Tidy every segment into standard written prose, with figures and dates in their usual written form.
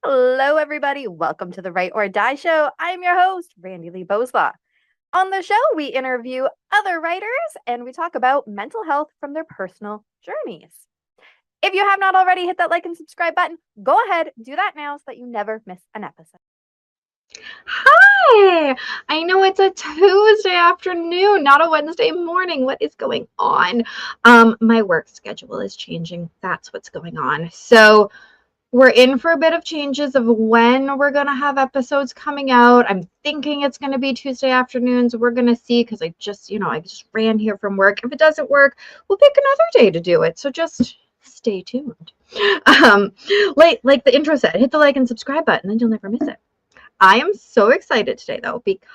Hello, everybody. Welcome to the Write or Die Show. I'm your host, Randi-lee. On the show, we interview other writers and we talk about mental health from their personal journeys. If you have not already hit that like and subscribe button, go ahead, do that now so that you never miss an episode. Hi! I know it's a Tuesday afternoon, not a Wednesday morning. What is going on? My work schedule is changing. That's what's going on. So we're in for a bit of changes of when we're going to have episodes coming out. I'm thinking it's going to be Tuesday afternoons. We're going to see because I just ran here from work. If it doesn't work, we'll pick another day to do it. So just stay tuned. Like the intro said, hit the like and subscribe button, then you'll never miss it. I am so excited today, though, because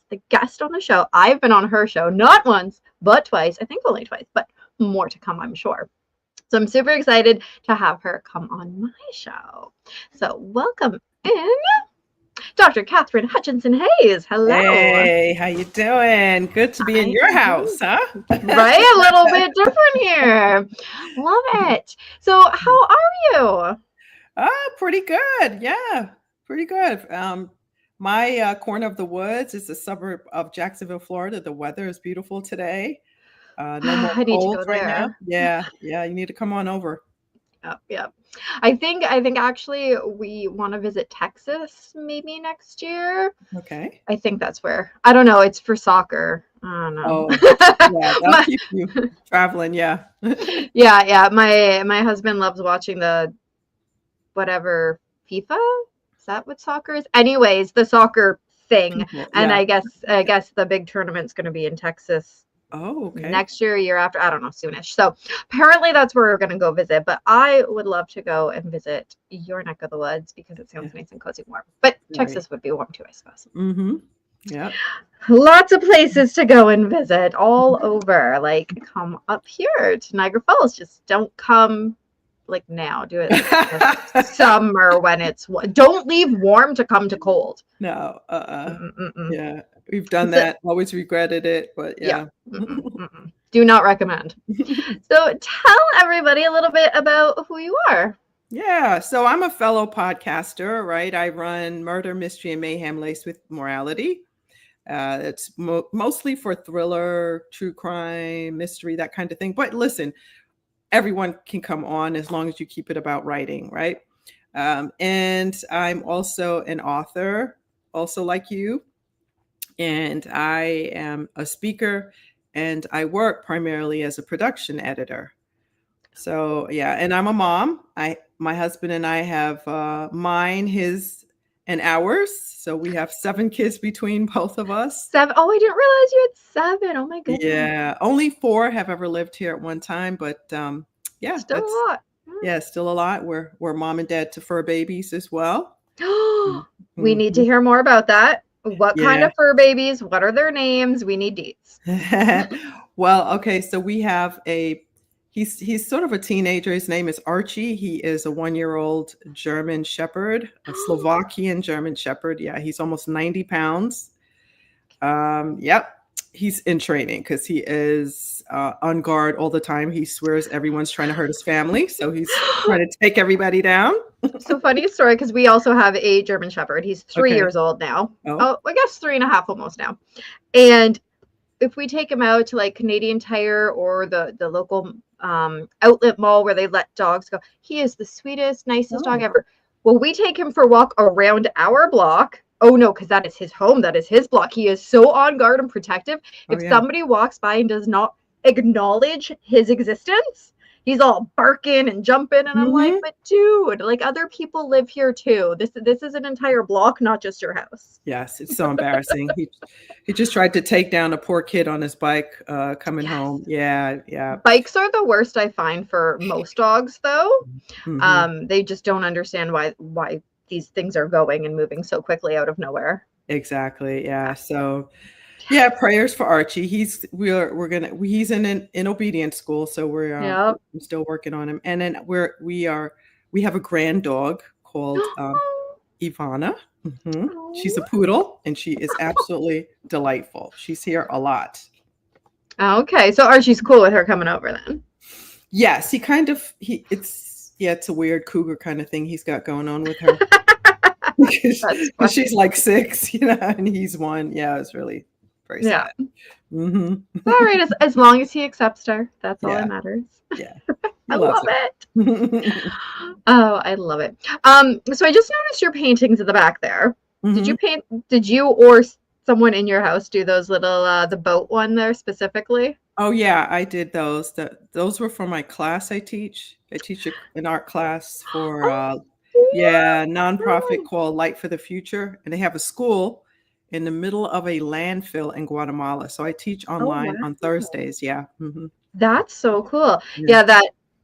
the guest on the show, I've been on her show not once, but twice. I think only twice, but more to come, I'm sure. So I'm super excited to have her come on my show. So welcome in, Dr. Katherine Hutchinson-Hayes. Hello. Hey, how you doing? Good to be in your house, huh? Right? A little bit different here. Love it. So how are you? Pretty good. Yeah, pretty good. My corner of the woods is a suburb of Jacksonville, Florida. The weather is beautiful today. No more I need to cold go right there. now. Yeah, you need to come on over. Yeah. I think actually we want to visit Texas maybe next year. Okay. I think that's where. I don't know. It's for soccer. I don't know. Yeah, that'll keep you traveling. Yeah. Yeah. My husband loves watching the whatever FIFA. Is that what soccer is? Anyways, the soccer thing. And I guess the big tournament's going to be in Texas. Oh, okay. Next year after, I don't know, soonish. So apparently that's where we're going to go visit. But I would love to go and visit your neck of the woods because it sounds nice and cozy and warm. But Texas would be warm too, I suppose. Mm-hmm. Yeah. Lots of places to go and visit all over. Like, come up here to Niagara Falls. Just don't come like now. Do it like summer when it's. Don't leave warm to come to cold. No. Yeah. We've done that. Always regretted it, but yeah. Do not recommend. So tell everybody a little bit about who you are. Yeah. So I'm a fellow podcaster, right? I run Murder, Mystery, and Mayhem Laced with Morality. It's mostly for thriller, true crime, mystery, that kind of thing. But listen, everyone can come on as long as you keep it about writing, right? And I'm also an author, also like you. And I am a speaker and I work primarily as a production editor. So yeah, and I'm a mom. My husband and I have mine, his, and ours. So we have 7 kids between both of us. 7? Oh, I didn't realize you had 7. Oh my goodness. Yeah, only 4 have ever lived here at one time, but yeah, still a lot. Yeah, still a lot. We're mom and dad to fur babies as well. We need to hear more about that. What kind of fur babies? What are their names? We need deets. Well, okay. So we have he's sort of a teenager. His name is Archie. He is a 1-year-old German Shepherd, a Slovakian German Shepherd. Yeah, he's almost 90 pounds. Yep. He's in training because he is on guard all the time. He swears everyone's trying to hurt his family. So he's trying to take everybody down. So funny story, because we also have a German Shepherd. He's 3 years old now. Oh, I guess 3.5 almost now. And if we take him out to like Canadian Tire or the local outlet mall where they let dogs go, he is the sweetest, nicest dog ever. Well, we take him for a walk around our block. Oh, no, because that is his home. That is his block. He is so on guard and protective. If somebody walks by and does not acknowledge his existence, he's all barking and jumping. And I'm like, but dude, like other people live here too. This is an entire block, not just your house. Yes, it's so embarrassing. He just tried to take down a poor kid on his bike coming home. Yeah. Bikes are the worst, I find, for most dogs, though. They just don't understand why these things are going and moving so quickly out of nowhere. Exactly. Yeah. So yeah, prayers for Archie. He's in obedience school, so we're still working on him. And then we have a grand dog called Ivana. She's a poodle and she is absolutely delightful. She's here a lot. Okay. So Archie's cool with her coming over then. Yes, it's a weird cougar kind of thing he's got going on with her. Because she's like 6, and he's 1. Yeah, it's really very sad. Mm-hmm. All right, as long as he accepts her, that's all Yeah. that matters. Yeah. I love it. Oh, I love it. So I just noticed your paintings at the back there. Did you or someone in your house do those little the boat one there specifically? Oh yeah, I did those. Those were for my class I teach. I teach an art class for nonprofit called Light for the Future, and they have a school in the middle of a landfill in Guatemala. So I teach online on Thursdays. Yeah. Mm-hmm. That's so cool. Yeah,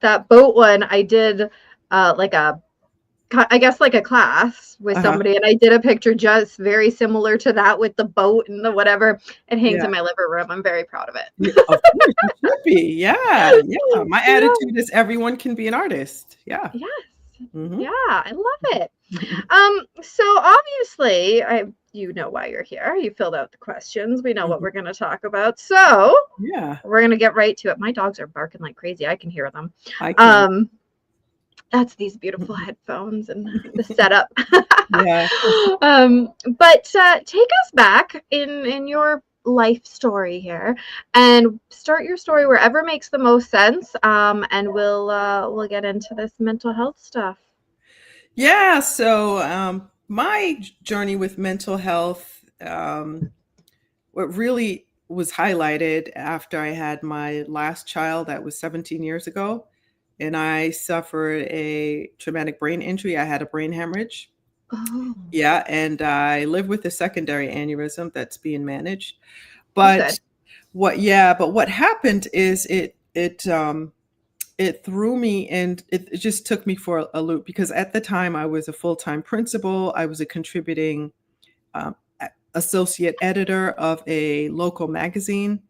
that boat one I did I guess like a class with somebody, and I did a picture just very similar to that with the boat and the whatever. It hangs in my living room. I'm very proud of it. Of course, you should be. Yeah. My attitude is everyone can be an artist. Yeah. Yes. Mm-hmm. Yeah, I love it. So obviously, you know why you're here. You filled out the questions. We know what we're going to talk about. So we're going to get right to it. My dogs are barking like crazy. I can hear them. I can. That's these beautiful headphones and the setup. Yeah. But take us back in your life story here, and start your story wherever makes the most sense. And we'll get into this mental health stuff. Yeah. So my journey with mental health, what really was highlighted after I had my last child, that was 17 years ago. And I suffered a traumatic brain injury. I had a brain hemorrhage. Oh. Yeah. And I live with a secondary aneurysm that's being managed. But what happened is it threw me, and it just took me for a loop, because at the time I was a full-time principal. I was a contributing associate editor of a local magazine.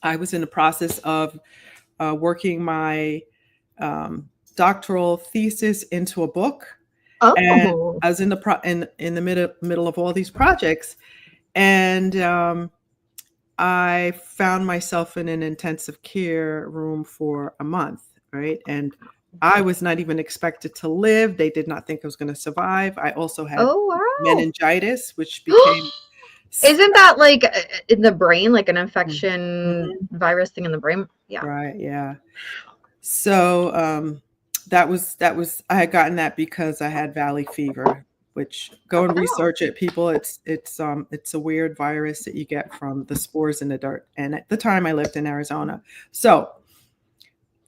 I was in the process of working my doctoral thesis into a book. And I was in the middle of all these projects, and I found myself in an intensive care room for a month, right? And I was not even expected to live. They did not think I was going to survive. I also had meningitis, which became... Isn't that like in the brain, like an infection virus thing in the brain? Yeah. Right. Yeah. So that was I had gotten that because I had valley fever, which go and research it, people. It's a weird virus that you get from the spores in the dirt. And at the time I lived in Arizona. So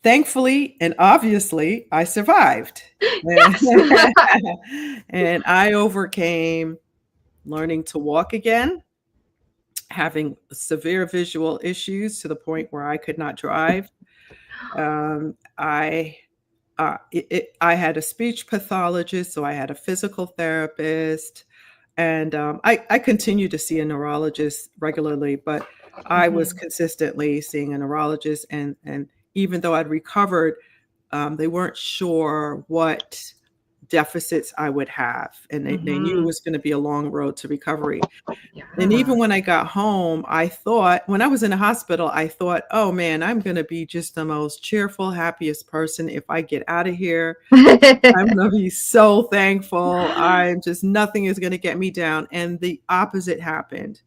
thankfully and obviously I survived. Yes. And I overcame learning to walk again, having severe visual issues to the point where I could not drive. I had a speech pathologist, so I had a physical therapist, and I continue to see a neurologist regularly, but I was consistently seeing a neurologist, and even though I'd recovered, they weren't sure what deficits I would have, and they knew it was going to be a long road to recovery. And even when I got home, when I was in the hospital, I thought, oh man, I'm going to be just the most cheerful, happiest person if I get out of here. I'm going to be so thankful. Nothing is going to get me down. And the opposite happened.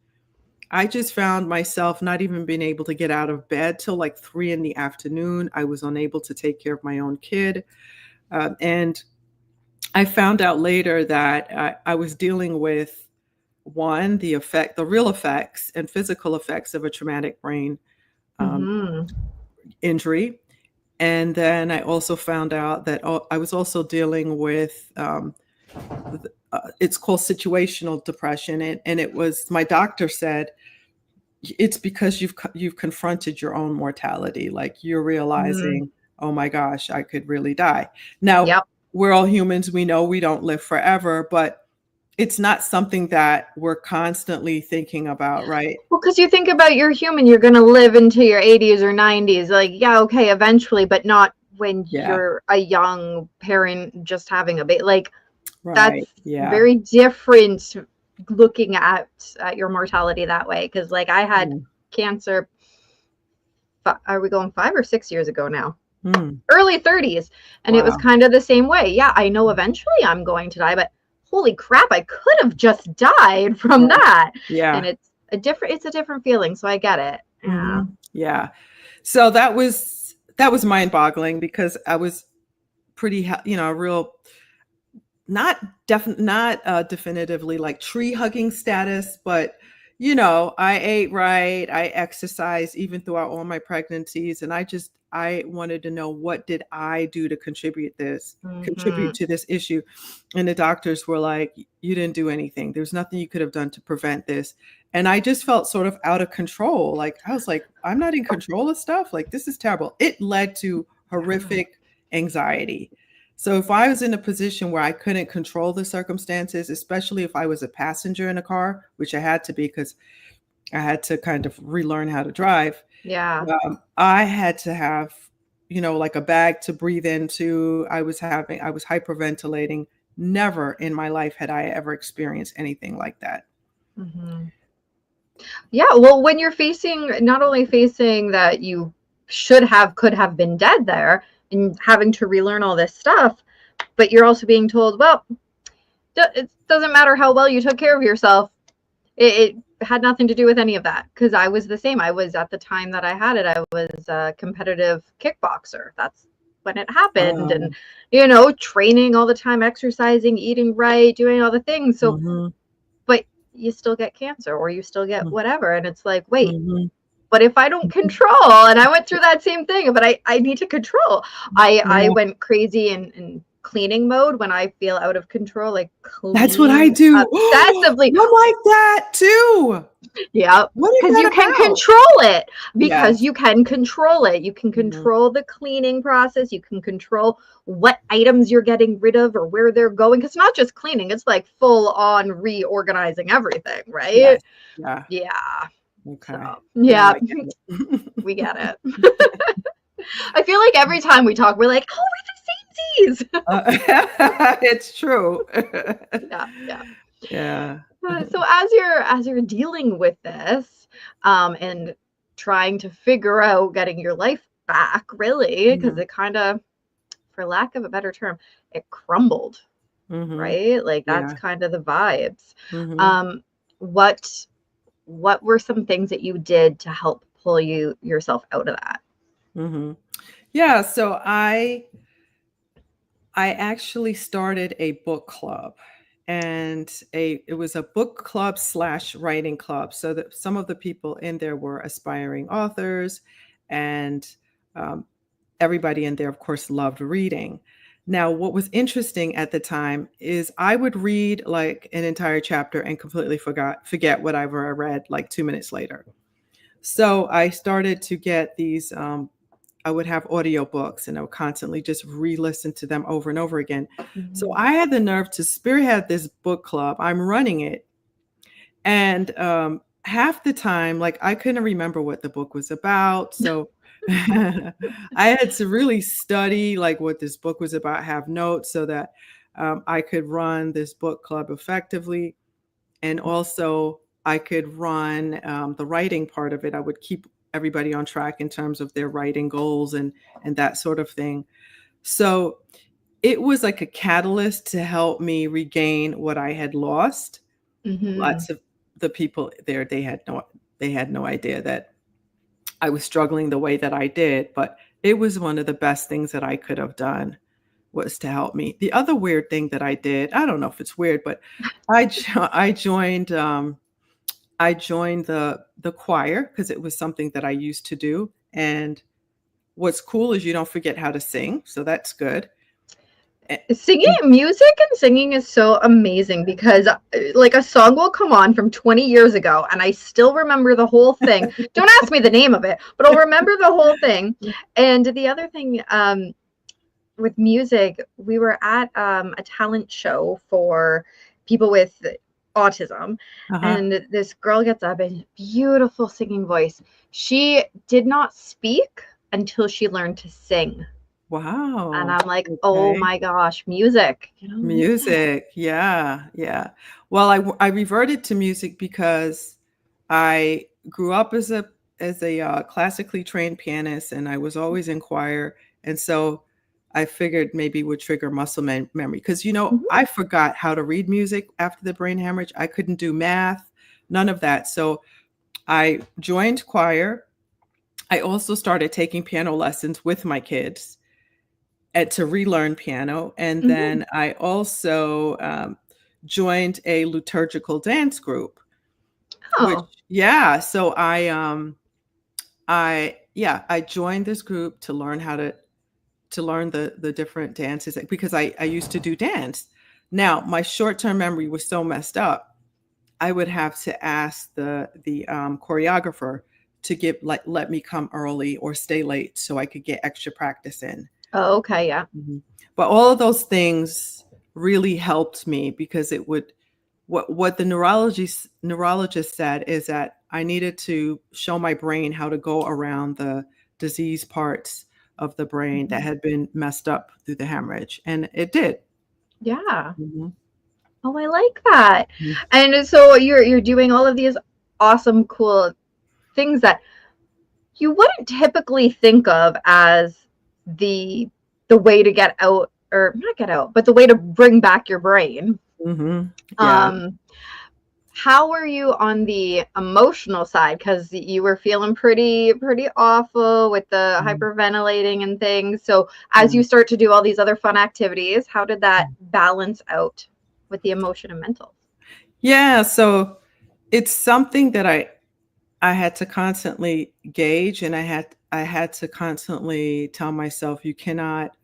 I just found myself not even being able to get out of bed till like 3 p.m. I was unable to take care of my own kid. And I found out later that I was dealing with the real effects and physical effects of a traumatic brain injury. And then I also found out that I was also dealing with, it's called situational depression. And it was, my doctor said, it's because you've confronted your own mortality. Like you're realizing, oh my gosh, I could really die. Now, we're all humans. We know we don't live forever, but it's not something that we're constantly thinking about, right? Well, because you think about you're human, you're going to live into your 80s or 90s. Like, yeah, okay, eventually, but not when you're a young parent just having a baby. Like, that's very different looking at your mortality that way. Because, like, I had cancer, are we going 5 or 6 years ago now? Early 30s. And it was kind of the same way. Yeah, I know eventually I'm going to die, but holy crap, I could have just died from Yeah. that. Yeah. And it's a different feeling. So I get it. Yeah. Yeah. So that was mind-boggling, because I was pretty, real, not definitively like tree hugging status, but I ate right, I exercised even throughout all my pregnancies, and I wanted to know, what did I do to contribute to this issue. And the doctors were like, you didn't do anything. There's nothing you could have done to prevent this. And I just felt sort of out of control. Like, I was like, I'm not in control of stuff. Like, this is terrible. It led to horrific anxiety. So if I was in a position where I couldn't control the circumstances, especially if I was a passenger in a car, which I had to be because I had to kind of relearn how to drive. Yeah. I had to have, like a bag to breathe into. I was hyperventilating. Never in my life had I ever experienced anything like that. Yeah. Well, when you're not only facing that you could have been dead there and having to relearn all this stuff, but you're also being told, well, it doesn't matter how well you took care of yourself. It had nothing to do with any of that, because I was the same. I was, at the time that I had it, I was a competitive kickboxer. That's when it happened. And, training all the time, exercising, eating right, doing all the things. So, but you still get cancer, or you still get whatever. And it's like, wait, but if I don't control, and I went through that same thing, but I need to control. I went crazy in cleaning mode when I feel out of control, like that's what I do obsessively. I'm like that too. Yeah, because you can control it. You can control it. You can control the cleaning process. You can control what items you're getting rid of or where they're going. Because it's not just cleaning; it's like full on reorganizing everything, right? Yes. Yeah. Okay. So, yeah, we get it. I feel like every time we talk, we're like, oh, we're the samesies. It's true. Yeah. So as you're dealing with this, and trying to figure out getting your life back, really, because it kind of, for lack of a better term, it crumbled, right? Like, that's kind of the vibes. What were some things that you did to help pull yourself out of that? Yeah, so I actually started a book club, and it was a book club / writing club. So that some of the people in there were aspiring authors, and everybody in there, of course, loved reading. Now, what was interesting at the time is I would read like an entire chapter and completely forget whatever I read like 2 minutes later. So I started to get these, I would have audiobooks, and I would constantly just re-listen to them over and over again. So I had the nerve to spearhead this book club. I'm running it. And half the time, like, I couldn't remember what the book was about. So I had to really study like what this book was about, have notes so that I could run this book club effectively. And also I could run the writing part of it. I would keep everybody on track in terms of their writing goals and that sort of thing. So it was like a catalyst to help me regain what I had lost. Lots of the people there, they had no idea that I was struggling the way that I did, but it was one of the best things that I could have done, was to help me. The other weird thing that I did, I don't know if it's weird, but I joined the choir, because it was something that I used to do. And what's cool is you don't forget how to sing, so that's good. Music and singing is so amazing, because like a song will come on from 20 years ago and I still remember the whole thing. Don't ask me the name of it, but I'll remember the whole thing. And the other thing, with music, we were at a talent show for people with autism, and this girl gets up, and beautiful singing voice. She did not speak until she learned to sing. Wow. And I'm like, oh my gosh, music. Music. Yeah. Well, I reverted to music because I grew up as a classically trained pianist, and I was always in choir. And so I figured maybe would trigger muscle memory. Because, Mhm. I forgot how to read music after the brain hemorrhage. I couldn't do math, none of that. So I joined choir. I also started taking piano lessons with my kids and to relearn piano. And Mhm. then I also joined a liturgical dance group, which, Oh, yeah. So I joined this group to learn how to learn the different dances because I used to do dance. Now, my short-term memory was so messed up. I would have to ask the choreographer to let me come early or stay late so I could get extra practice in. oh, okay, yeah. Mhm. But all of those things really helped me because what the neurologist said is that I needed to show my brain how to go around the disease parts of the brain that Mhm. had been messed up through the hemorrhage, and it did. Yeah. Mhm. Oh, I like that. Mhm. And so you're doing all of these awesome, cool things that you wouldn't typically think of as the way to get out, or not get out, but the way to bring back your brain. Mhm. Yeah. Um, how were you on the emotional side? Because you were feeling pretty awful with the Mhm. hyperventilating and things. So as Yeah. you start to do all these other fun activities, how did that balance out with the emotion and mental? Yeah, so it's something that I had to constantly gauge, and I had to constantly tell myself you cannot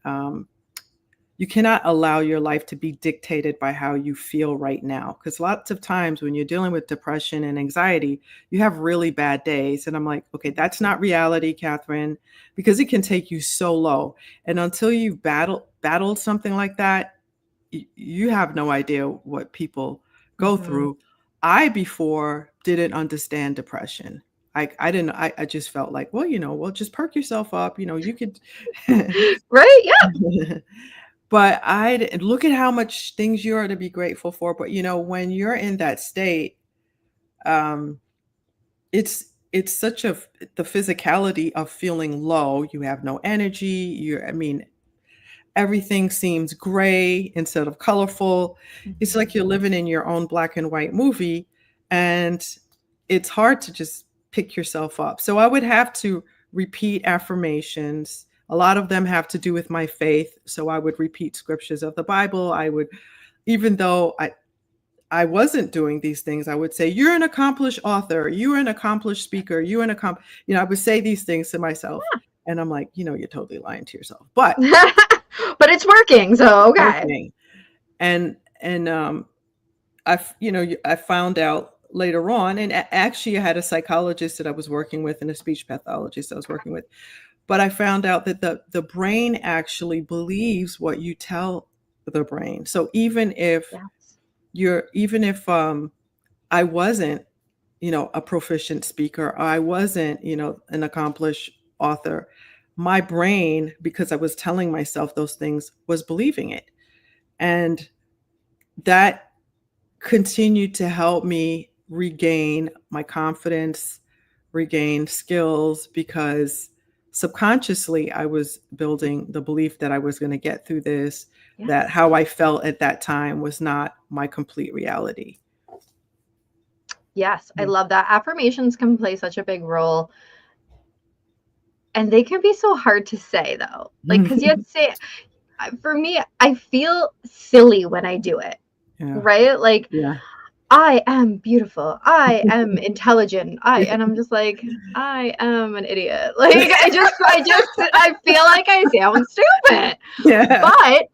allow your life to be dictated by how you feel right now. Because lots of times when you're dealing with depression and anxiety, you have really bad days. And I'm like, okay, that's not reality, Catherine, because it can take you so low. And until you've battled something like that, you have no idea what people go Mm-hmm. through. I before didn't understand depression. I didn't. I just felt like, well, just perk yourself up. You could. Right? Yeah. But I look at how much things you are to be grateful for. But when you're in that state, um, it's such the physicality of feeling low. You have no energy. I mean, everything seems gray instead of colorful. It's like Mhm. you're living in your own black and white movie, and it's hard to just pick yourself up. So I would have to repeat affirmations. A lot of them have to do with my faith. So I would repeat scriptures of the Bible. Even though I wasn't doing these things, I would say, "You're an accomplished author. You're an accomplished speaker. I would say these things to myself, and I'm like, you're totally lying to yourself. But But it's working, so okay. working. And I found out later on, and actually I had a psychologist that I was working with and a speech pathologist I was working with, but I found out that the brain actually believes what you tell the brain. So Yes. even if I wasn't, a proficient speaker, or I wasn't, an accomplished author, my brain, because I was telling myself those things, was believing it. And that continued to help me regain my confidence, regain skills, because subconsciously I was building the belief that I was going to get through this, that Yes. how I felt at that time was not my complete reality. Yes, I Mm. love that. Affirmations can play such a big role, and they can be so hard to say though. Like, because you have to say, for me, I feel silly when I do it, Yeah. right? Like, Yeah. I am beautiful. I am intelligent. And I'm just like, I am an idiot. Like, I feel like I sound stupid. Yeah. But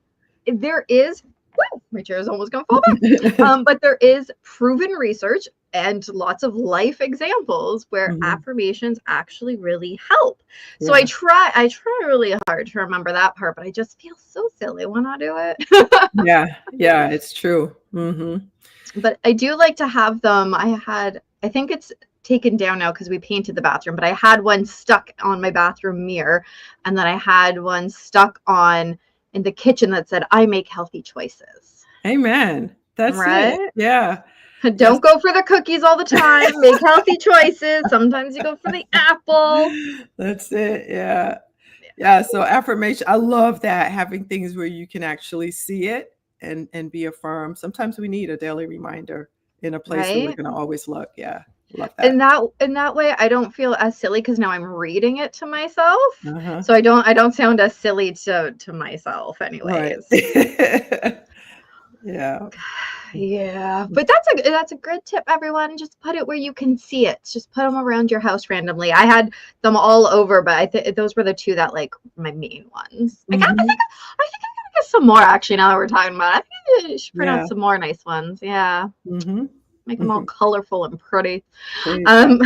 there is, woo, my chair is almost gonna fall back. But there is proven research and lots of life examples where Mhm. affirmations actually really help. So Yeah. I try really hard to remember that part, but I just feel so silly when I do it. Yeah. Yeah. It's true. Hmm. But I do like to have them. I think it's taken down now because we painted the bathroom, but I had one stuck on my bathroom mirror, and then I had one stuck on in the kitchen that said, I make healthy choices. Amen. That's it. Right? Yeah. Yes. Don't go for the cookies all the time. Make healthy choices. Sometimes you go for the apple. That's it. Yeah. Yeah, so affirmation, I love that, having things where you can actually see it and be affirmed. Sometimes we need a daily reminder in a place where we're Right? going to always look. Yeah, love In that. that way, I don't feel as silly because now I'm reading it to myself. Uh-huh. So I don't sound as silly to myself Right. anyways. Yeah. Yeah, but that's a good tip, everyone. Just put it where you can see it. Just put them around your house randomly. I had them all over, but I think those were the two that like my main ones. I Mhm. think I gotta get some more actually. Now that we're talking about it, I think I should print out Yeah. some more nice ones. Yeah, Mhm. make them all Mhm. colorful and pretty. Great. Um,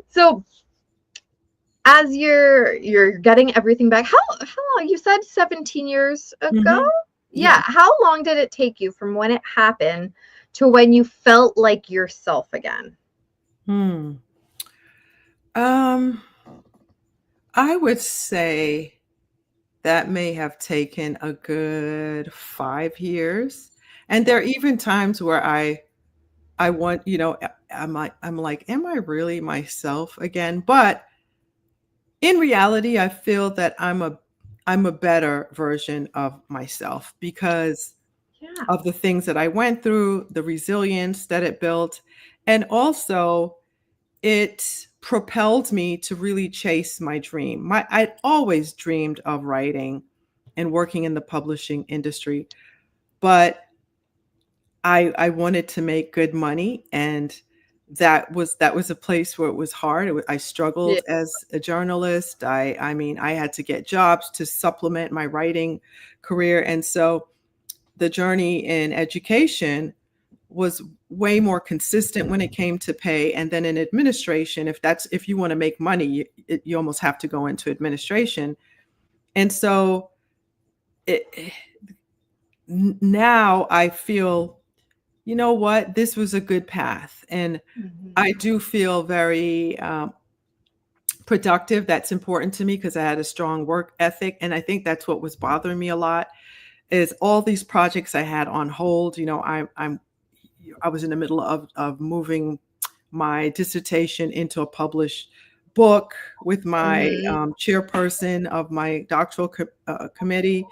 so as you're getting everything back, how long? You said 17 years ago? Mhm. Yeah, Yeah. how long did it take you from when it happened to when you felt like yourself again? Hmm. Um, I would say that may have taken a good 5 years. And there are even times where I want, I'm like, am I really myself again? But in reality, I feel that I'm a better version of myself because Yeah. of the things that I went through, the resilience that it built, and also it propelled me to really chase my dream. I'd always dreamed of writing and working in the publishing industry, but I wanted to make good money, and that was a place where it was hard. I Yeah. struggled as a journalist. I mean, I had to get jobs to supplement my writing career, and so the journey in education was way more consistent when it came to pay. And then in administration, if you want to make money, you almost have to go into administration. And so it, now I feel, you know what, this was a good path. And I Mhm. do feel very productive. That's important to me because I had a strong work ethic. And I think that's what was bothering me a lot is all these projects I had on hold. I was in the middle of moving my dissertation into a published book with my Mhm. chairperson of my doctoral committee.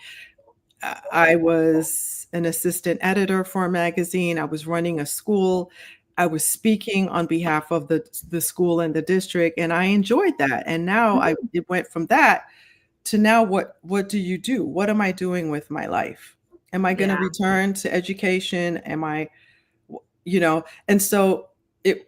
I was an assistant editor for a magazine. I was running a school. I was speaking on behalf of the school and the district, and I enjoyed that. And now Mhm. it went from that to now what do you do? What am I doing with my life? Am I going to Yeah. return to education? Am I, and so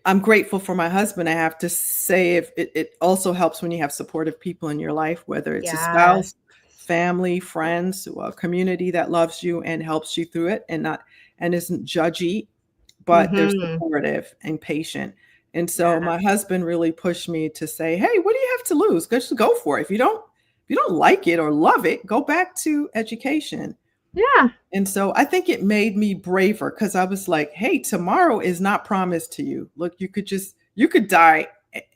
I'm grateful for my husband. I have to say, if it also helps when you have supportive people in your life, whether it's a Yeah. spouse, family, friends, a community that loves you and helps you through it and isn't judgy, but they're Mhm. supportive and patient. And so Yeah. my husband really pushed me to say, hey, what do you have to lose? Just go for it. If you don't like it or love it, go back to education. Yeah. And so I think it made me braver because I was like, hey, tomorrow is not promised to you. Look, you could die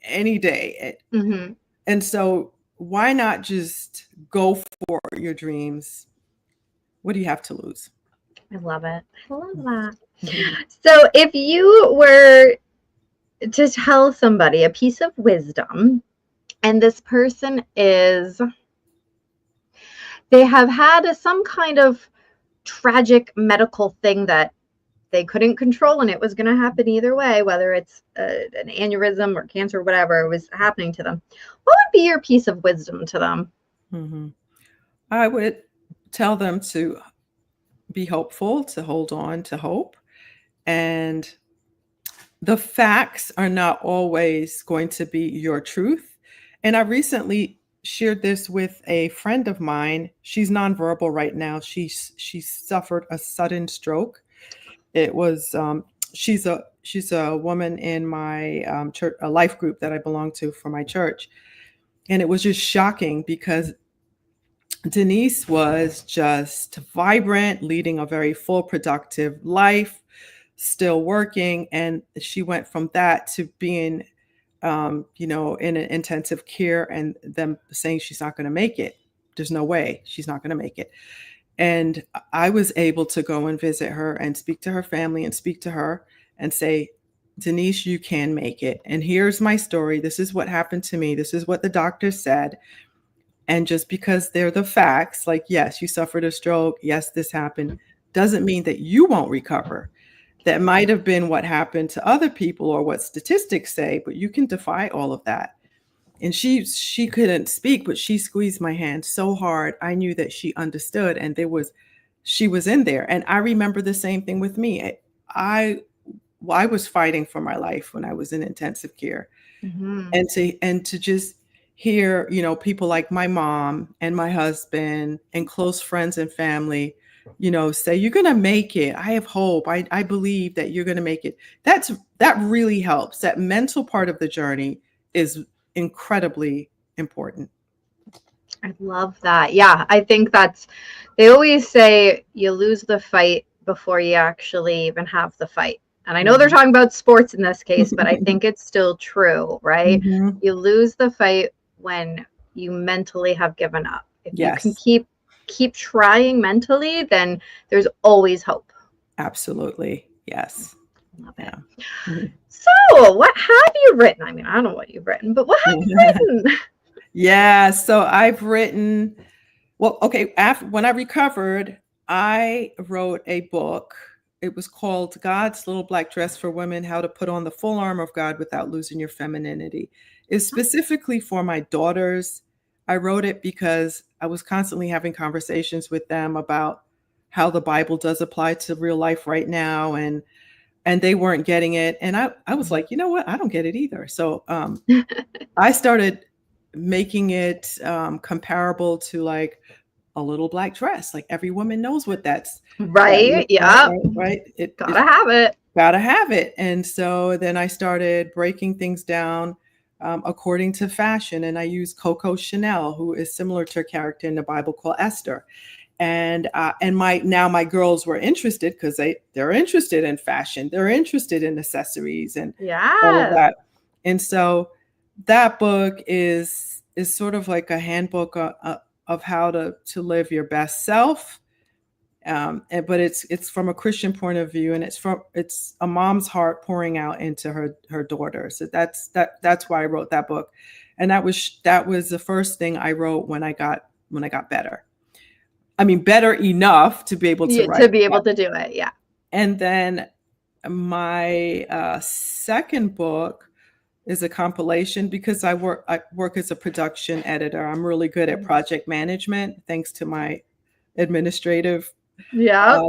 any day. Mhm. And so why not just go for your dreams? What do you have to lose? I love it. I love that. So if you were to tell somebody a piece of wisdom, and this person they have had some kind of tragic medical thing that they couldn't control and it was going to happen either way, whether it's an aneurysm or cancer or whatever was happening to them, what would be your piece of wisdom to them? Mhm. I would tell them to be hopeful, to hold on to hope. And the facts are not always going to be your truth. And I recently shared this with a friend of mine. She's nonverbal right now. She suffered a sudden stroke. It was she's a woman in my church, a life group that I belong to for my church, and it was just shocking because Denise was just vibrant, leading a very full, productive life, still working. And she went from that to being, in an intensive care and them saying she's not going to make it. There's no way she's not going to make it. And I was able to go and visit her and speak to her family and speak to her and say, Denise, you can make it. And here's my story. This is what happened to me. This is what the doctor said. And just because they're the facts, like, yes, you suffered a stroke, yes, this happened, doesn't mean that you won't recover. That might have been what happened to other people or what statistics say, but you can defy all of that. And she couldn't speak, but she squeezed my hand so hard. I knew that she understood, and she was in there. And I remember the same thing with me. I was fighting for my life when I was in intensive care. Mm-hmm. And to just hear, people like my mom and my husband and close friends and family, say, you're going to make it. I have hope. I believe that you're going to make it. That really helps. That mental part of the journey is incredibly important. I love that. Yeah, I think they always say you lose the fight before you actually even have the fight. And I know they're talking about sports in this case, but I think it's still true, right? Mm-hmm. You lose the fight when you mentally have given up. If Yes. you can keep trying mentally, then there's always hope. Absolutely. Yes. Love it. Yeah. Mm-hmm. So what have you written? I mean, I don't know what you've written, but what have you written? Yeah. So I've written, well, okay. When I recovered, I wrote a book. It was called God's Little Black Dress for Women, How to Put on the Full Armor of God Without Losing Your Femininity. It's specifically for my daughters. I wrote it because I was constantly having conversations with them about how the Bible does apply to real life right now. And they weren't getting it. And I was like, you know what? I don't get it either. So I started making it comparable to like a little black dress. Like every woman knows what that's. Right. Yeah. Right. Gotta have it. Gotta have it. And so then I started breaking things down according to fashion. And I used Coco Chanel, who is similar to a character in the Bible called Esther. And my girls were interested because they're interested in fashion. They're interested in accessories and all of that. And so that book is sort of like a handbook of how to live your best self. But it's from a Christian point of view, and it's a mom's heart pouring out into her daughter. So that's why I wrote that book. And that was the first thing I wrote when I got better. I mean, better enough to be able to write. To be able to do it, yeah. And then my second book is a compilation because I work as a production editor. I'm really good at project management, thanks to my administrative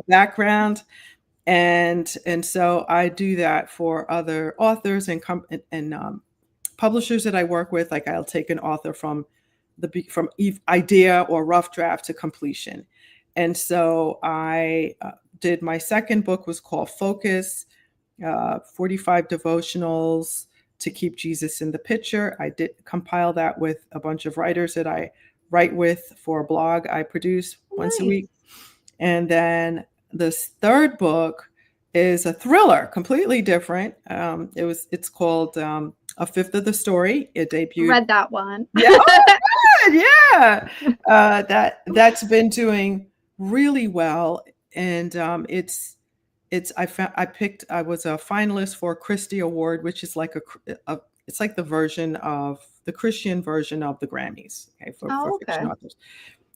background. And so I do that for other authors and publishers that I work with. Like I'll take an author from idea or rough draft to completion. And so I did my second book was called Focus, 45 devotionals to keep Jesus in the picture. I did compile that with a bunch of writers that I write with for a blog I produce once a week. And then this third book is a thriller, completely different. It's called A Fifth of the Story. It debuted. Read that one. Yeah. Yeah. That's been doing really well. And I was a finalist for a Christie Award, which is like it's like the Christian version of the Grammys. Okay, for fiction authors.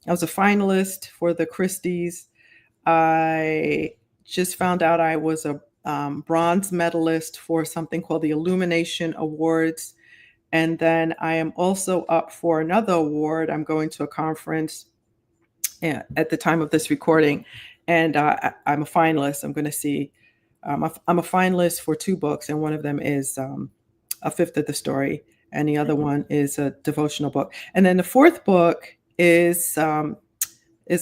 I was a finalist for the Christies. I just found out I was a bronze medalist for something called the Illumination Awards. And then I am also up for another award. I'm going to a conference at the time of this recording, and I'm a finalist. I'm going to see. I'm a finalist for two books, and one of them is A Fifth of the Story, and the other one is a devotional book. And then the fourth book is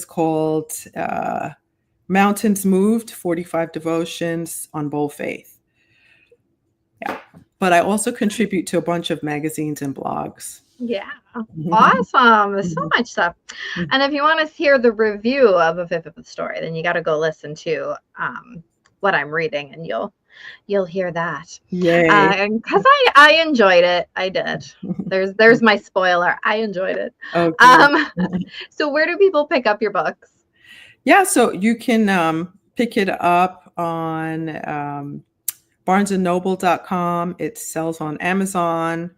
called Mountains Moved: 45 Devotions on Bold Faith. Yeah. But I also contribute to a bunch of magazines and blogs. Yeah. Awesome. There's so much stuff. And if you want to hear the review of A Fifth of the Story, then you got to go listen to what I'm reading, and you'll hear that. Yay. Because I enjoyed it. I did. There's my spoiler. I enjoyed it. Okay. So where do people pick up your books? Yeah, so you can pick it up on barnesandnoble.com. It sells on Amazon.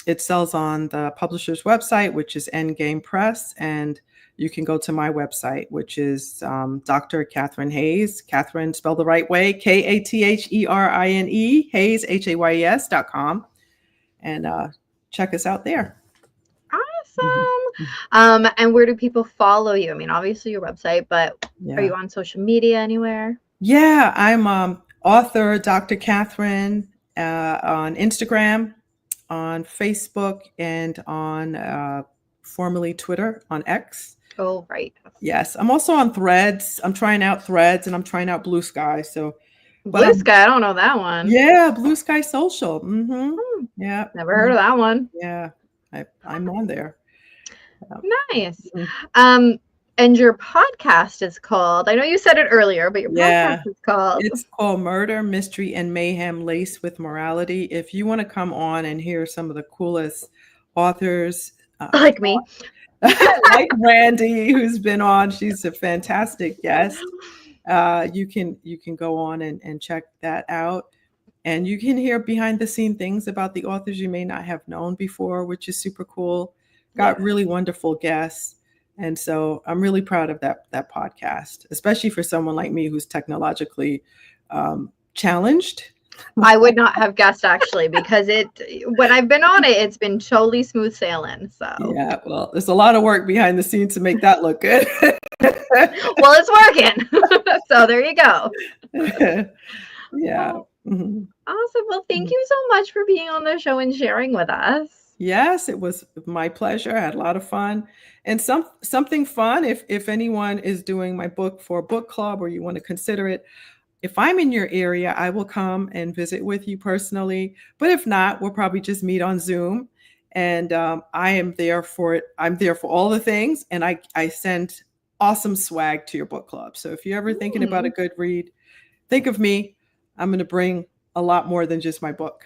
it sells on the publisher's website, which is Endgame Press, and you can go to my website, which is Dr. Katherine Hayes. Katherine spelled the right way, Katherine, Hayes, HAYES.com, and check us out there. Awesome. And where do people follow you? I mean, obviously your website, but are you on social media anywhere? Yeah, I'm author Dr. Katherine on Instagram, on Facebook, and on formerly Twitter, on X. Oh, right. Yes, I'm also on Threads. I'm trying out Threads, and I'm trying out Blue Sky. So Blue Sky, I don't know that one. Yeah, Blue Sky Social. Yeah. Never heard of that one. Yeah, I'm on there. Nice. And your podcast is called, I know you said it earlier, but your podcast is called? It's called Murder, Mystery, and Mayhem Laced with Morality. If you want to come on and hear some of the coolest authors. Like me. Like Randi, who's been on. She's a fantastic guest. You can go on and check that out. And you can hear behind the scene things about the authors you may not have known before, which is super cool. Got really wonderful guests. And so I'm really proud of that podcast, especially for someone like me who's technologically challenged. I would not have guessed actually, because when I've been on it, it's been totally smooth sailing. So yeah, well, there's a lot of work behind the scenes to make that look good. Well, it's working. So there you go. Yeah. Awesome. Well, thank you so much for being on the show and sharing with us. Yes, it was my pleasure. I had a lot of fun. And something fun, if anyone is doing my book for a book club or you want to consider it, if I'm in your area, I will come and visit with you personally. But if not, we'll probably just meet on Zoom. And I am there for it. I'm there for all the things. And I send awesome swag to your book club. So if you're ever thinking about a good read, think of me. I'm going to bring a lot more than just my book.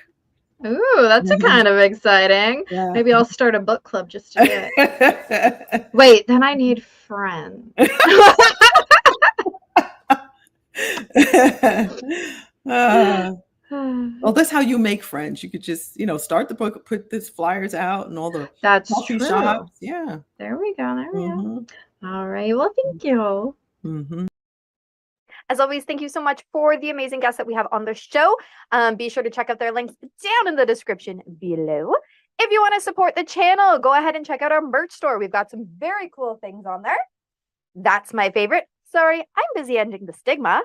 Ooh, that's kind of exciting. Yeah. Maybe I'll start a book club just to get. Wait, then I need friends. Well, that's how you make friends. You could just, start the book, put these flyers out and all the coffee shops. Yeah. There we go. There we go. All right. Well, thank you. As always, thank you so much for the amazing guests that we have on the show. Be sure to check out their links down in the description below. If you want to support the channel, go ahead and check out our merch store. We've got some very cool things on there. That's my favorite. Sorry, I'm busy ending the stigma.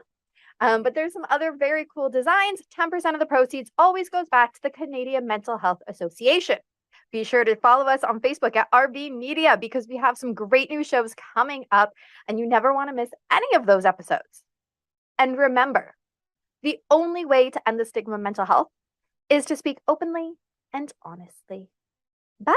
But there's some other very cool designs. 10% of the proceeds always goes back to the Canadian Mental Health Association. Be sure to follow us on Facebook at RB Media because we have some great new shows coming up and you never want to miss any of those episodes. And remember, the only way to end the stigma of mental health is to speak openly and honestly. Bye!